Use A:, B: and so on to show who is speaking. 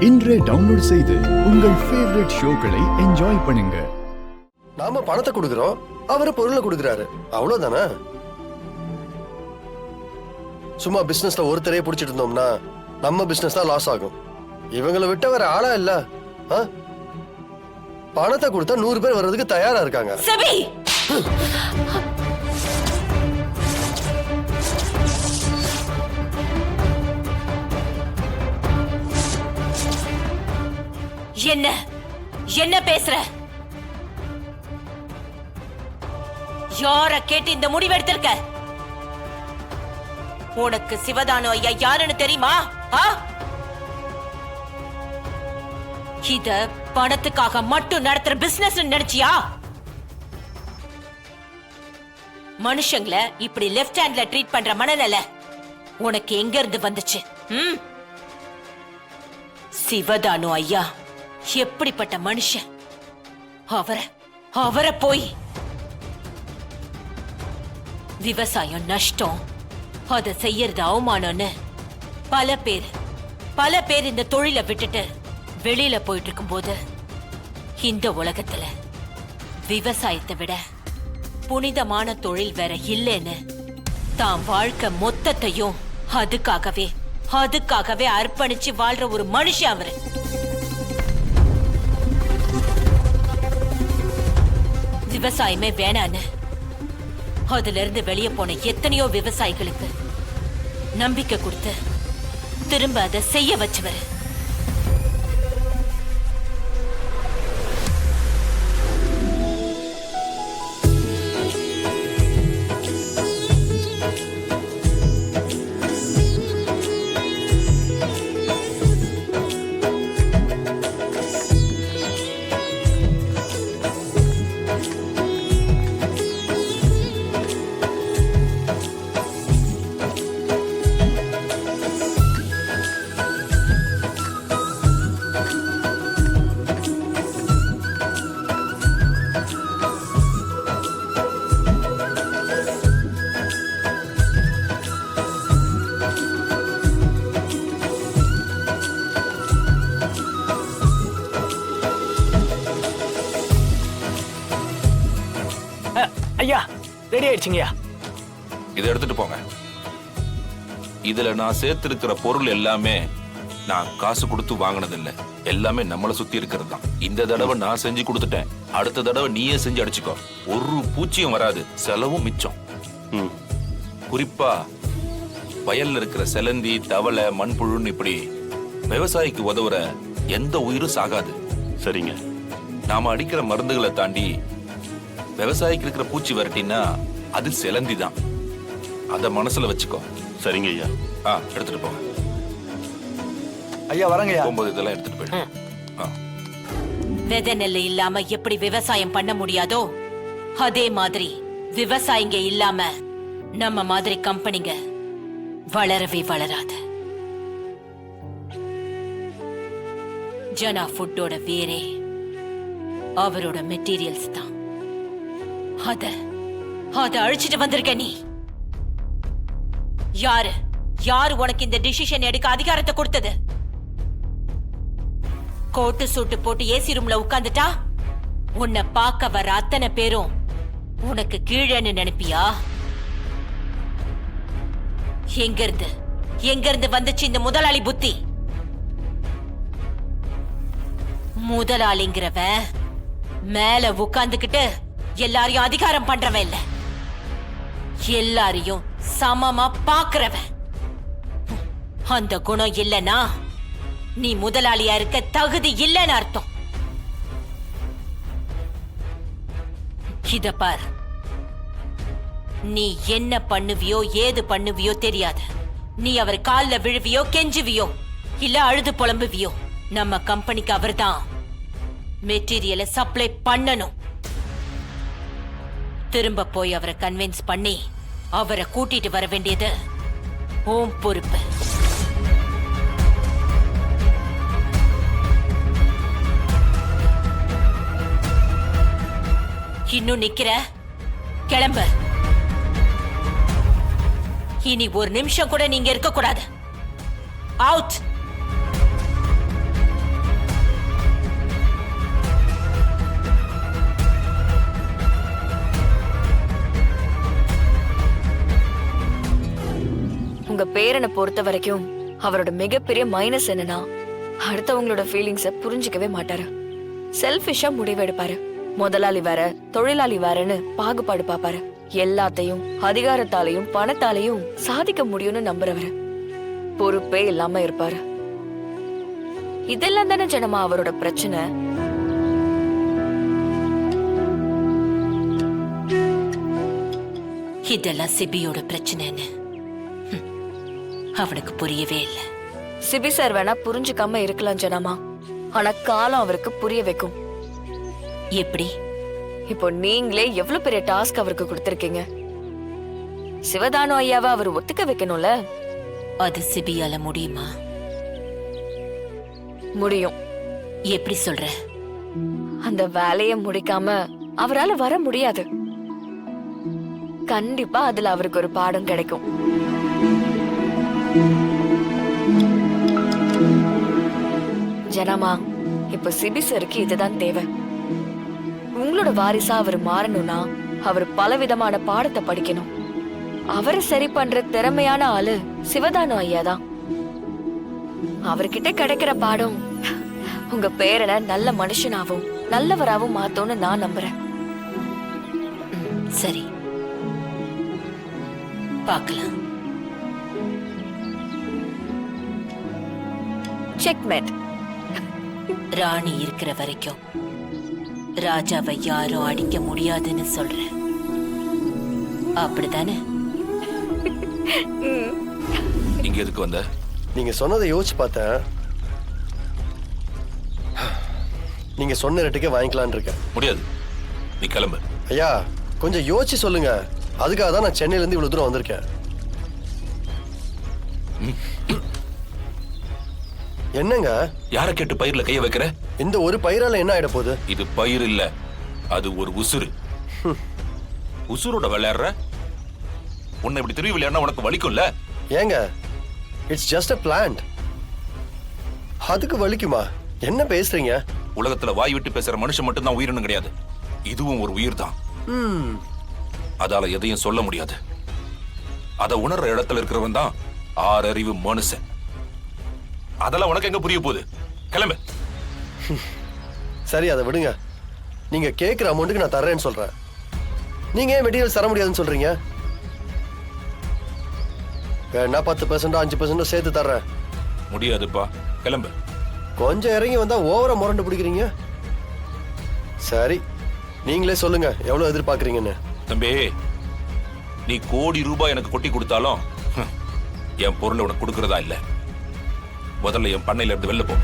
A: இன்றே டவுன்லோட் செய்து உங்கள் ஃபேவரட் ஷோக்களை என்ஜாய் பண்ணுங்க.
B: நாம பணத்தை கொடுக்கிறோம், அவரு பொருளை கொடுக்கிறாரு, அவ்வளவுதானே. சும்மா பிசினஸ்ல ஒருத்தரையே பிடிச்சிட்டு இருந்தோம்னா நம்ம பிசினஸ் தான் லாஸ் ஆகும். இவங்களை விட்ட வேற ஆளா இல்ல. பணத்தை கொடுத்தா 100 பேர் வர்றதுக்கு தயாரா இருக்காங்க.
C: என்ன என்ன பேசுற? யார கேட்டு இந்த முடிவு எடுத்திருக்க? உனக்கு சிவதானு ஐயா யாருன்னு தெரியுமா? இத பணத்துக்காக மட்டும் நடத்துற பிசினஸ் நினைச்சியா? மனுஷங்களை இப்படி லெஃப்ட் ஹேண்ட்ல ட்ரீட் பண்ற மனநிலை உனக்கு எங்க இருந்து வந்துச்சு? சிவதானு ஐயா எப்படிப்பட்ட மனுஷன்? அவரை போய் விவசாயம் நஷ்டம், அதை செய்யறது அவமானம்னு பல பேர் இந்த தொழிலை விட்டுட்டு வெளியில போயிட்டு இருக்கும் போது இந்த உலகத்துல விவசாயத்தை விட புனிதமான தொழில் வேற இல்லைன்னு தான் வாழ்க்கை மொத்தத்தையும் அதுக்காகவே அர்ப்பணிச்சு வாழ்ற ஒரு மனுஷன் அவரு. விவசாயமே வேணான்னு அதுல இருந்து வெளியே போன எத்தனையோ விவசாயிகளுக்கு நம்பிக்கை கொடுத்து திரும்ப அதை செய்ய வச்சவர்.
D: ஐயா ரெடி ஆயிடுச்சுங்கய்யா.
E: இதை எடுத்துட்டு போங்க. இதுல நான் சேர்த்திருக்கிற பொருள் எல்லாமே நான் காசு கொடுத்து வாங்கினது இல்ல, எல்லாமே நம்மளை சுத்தி இருக்கிறது தான். இந்த தடவை நான் செஞ்சு கொடுத்துட்டேன், அடுத்த தடவை நீயே செஞ்சு அடிச்சுக்கோ. ஒரு பூச்சியும் வராது, செலவும் மிச்சம். குறிப்பா வயல்ல இருக்கிற செலந்தி, தவளை, மண்புழுன்னு இப்படி விவசாயிக்கு உதவுற எந்த உயிரும் சாகாது.
F: சரிங்க.
E: நாம அடிக்கிற மருந்துகளை தாண்டி விவசாயிக்கு இருக்கிற பூச்சி வரட்டினா அது செலந்தி தான். அத மனசுல வச்சுக்கோ.
F: சரிங்க ஐயா.
E: எடுத்துட்டு போங்க
D: ஐயா. வரங்கய்யா.
E: போகும்போது இதெல்லாம் எடுத்துட்டு போயிடு.
C: விதை நெல் இல்லாம எப்படி விவசாயம் பண்ண முடியாதோ அதே மாதிரி விவசாயிங்க இல்லாம நம்ம மாதிரி கம்பெனிங்க வளரவே வளராது. ஜனா ஃபுட்டோட வேரே அவரோட மெட்டீரியல்ஸ் தான். அத அழிச்சிட்டு வந்திருக்க நீ. யாரு உனக்கு இந்த டிசிஷன் எடுக்க அதிகாரத்தை கொடுத்தது? கோட்டு சூட்டு போட்டு ஏசி ரூம்ல உட்கார்ந்துட்டா உன்னை பார்க்க வர அத்தனை பேரும் உனக்கு கீழேன்னு நினைப்பியா? எங்க இருந்து வந்துச்சு இந்த முதலாளி புத்தி? முதலாளிங்கிறவன் மேல உட்கார்ந்துகிட்டு எல்லாரையும் அதிகாரம் பண்றவன் இல்ல, எல்லாரையும் சமமா பாக்குறவன். அந்த குணம் இல்லனா நீ முதலாளியா இருக்க தகுதி இல்லைன்னு அர்த்தம். இத பார், நீ என்ன பண்ணுவியோ ஏது பண்ணுவியோ தெரியாது. நீ அவர் கால்ல விழுவியோ கெஞ்சுவியோ இல்ல அழுது புலம்புவியோ, நம்ம கம்பெனிக்கு அவர்தான் மெட்டீரியலை சப்ளை பண்ணணும். திரும்ப போய் அவரை கன்வின்ஸ் பண்ணி அவரை கூட்டிட்டு வர வேண்டியது உன் பொறுப்பு. இன்னும் நிக்கிற? கிளம்பு. இனி ஒரு நிமிஷம் கூட நீங்க இருக்க கூடாது. அவுட்.
F: உங்க பேரனை பொறுத்த வரைக்கும் அவரோட மிகப்பெரிய மைனஸ் என்னன்னா அடுத்தவங்களோட ஃபீலிங்ஸ புரிஞ்சுக்கவே மாட்டாரு. செல்ஃபிஷா முடிவெடுப்பாரு. முதலாளி வேற தொழிலாளி வேறன்னு பாகுபாடு பாப்பாரு. எல்லாத்தையும் அதிகாரத்தாலையும் பணத்தாலையும் சாதிக்க முடியும்னு நம்புறவரு. பொறுப்பே இல்லாம இருப்பாரு. இதெல்லாம் தானே ஜனமா அவரோட பிரச்சனை.
C: இதெல்லாம் சிபியோட பிரச்சனைன்னு அவனுக்கு புரியவே இல்லை.
F: சிபி சார் வேணா புரிஞ்சுக்காம இருக்கலாம் ஜனமா, ஆனா காலம் அவருக்கு புரிய வைக்கும்.
C: எப்படி?
F: இப்போ நீங்களே எவ்வளவு பெரிய டாஸ்க் அவருக்கு கொடுத்திருக்கீங்க. சிவதானு ஐயாவை அவர் ஒத்துக்க வைக்கணும்ல.
C: அது சிபியால முடியுமா?
F: முடியும்.
C: எப்படி சொல்ற?
F: அந்த வேலையை முடிக்காம அவரால வர முடியாது. கண்டிப்பா அதுல அவருக்கு ஒரு பாடம் கிடைக்கும். ஜனமா, இப்ப சிபி சருக்கு இதுதான் தேவை. உங்களோட வாரிசா அவர் மாறணும்னா அவர் பலவிதமான பாடத்தை படிக்கணும். அவரை சரி பண்ற திறமையான ஆளு சிவதானு ஐயா தான். அவர்கிட்ட கிடைக்கிற பாடம் உங்க பேரனை நல்ல மனுஷனாவும் நல்லவராவும் மாத்தோன்னு நான் நம்புறேன்.
C: சரி, பார்க்கலாம்.
F: செக்மேட்.
C: ராணி இருக்கிற வரைக்கும் ராஜாவை யாரும் அடிக்க முடியாதுன்னு சொல்றேன். அப்படித்தானே?
E: இங்க எதுக்கு வந்த?
B: நீங்க சொன்னதை யோசிச்சு பார்த்தேன். நீங்க சொன்ன ரேட்டுக்கே வாங்கிக்கலான் இருக்கேன்.
E: முடியாது, நீ கிளம்பு.
B: ஐயா கொஞ்சம் யோசிச்சு சொல்லுங்க. அதுக்காக தான் நான் சென்னையில இருந்து இவ்வளவு தூரம் வந்திருக்கேன். என்னங்க
E: யாரை கேட்டு பயிர்ல கைய வைக்கிற?
B: இந்த ஒரு பயிரால என்ன ஆயிட போகுது?
E: இது பயிர் இல்ல, அது ஒரு உசுறு. உசுரோட விளையாடுற உன்னை இப்படி திரும்பி விளையாடுனா உனக்கு வலிக்கும்ல?
B: ஏங்க, இட்ஸ் ஜஸ்ட் a plant. அதுக்கு வலிக்குமா? என்ன பேசுறீங்க?
E: உலகத்துல வாய் விட்டு பேசுற மனுஷன் மட்டும்தான் உயிரினும் கிடையாது. இதுவும் ஒரு உயிர் தான். அதால எதையும் சொல்ல முடியாது. அத உணர்ற இடத்துல இருக்கிறவன் தான் ஆறறிவு மனுஷன். அதெல்லாம் உனக்கு எங்க புரிய போகுது? கிளம்பு.
B: சரி, அதை விடுங்க. நீங்க கேட்கிற அமௌண்ட்டுக்கு நான் தர்றேன்னு சொல்றேன். நீங்க ஏன் மெட்டீரியல் தர முடியாதுன்னு சொல்றீங்க? வேணா 10% 5% சேர்த்து தர்றேன்.
E: முடியாதுப்பா, கிளம்பு.
B: கொஞ்சம் இறங்கி வந்தா ஓவரா முரண்டு பிடிக்கிறீங்க. சரி, நீங்களே சொல்லுங்க எவ்வளவு எதிர்பார்க்கறீங்கன்னு.
E: தம்பி, நீ கோடி ரூபாய் எனக்கு கொட்டி கொடுத்தாலும் என் பொருளை உனக்கு கொடுக்கறதா இல்ல. முதல்ல என் பண்ணையில இருந்து வெளில போ.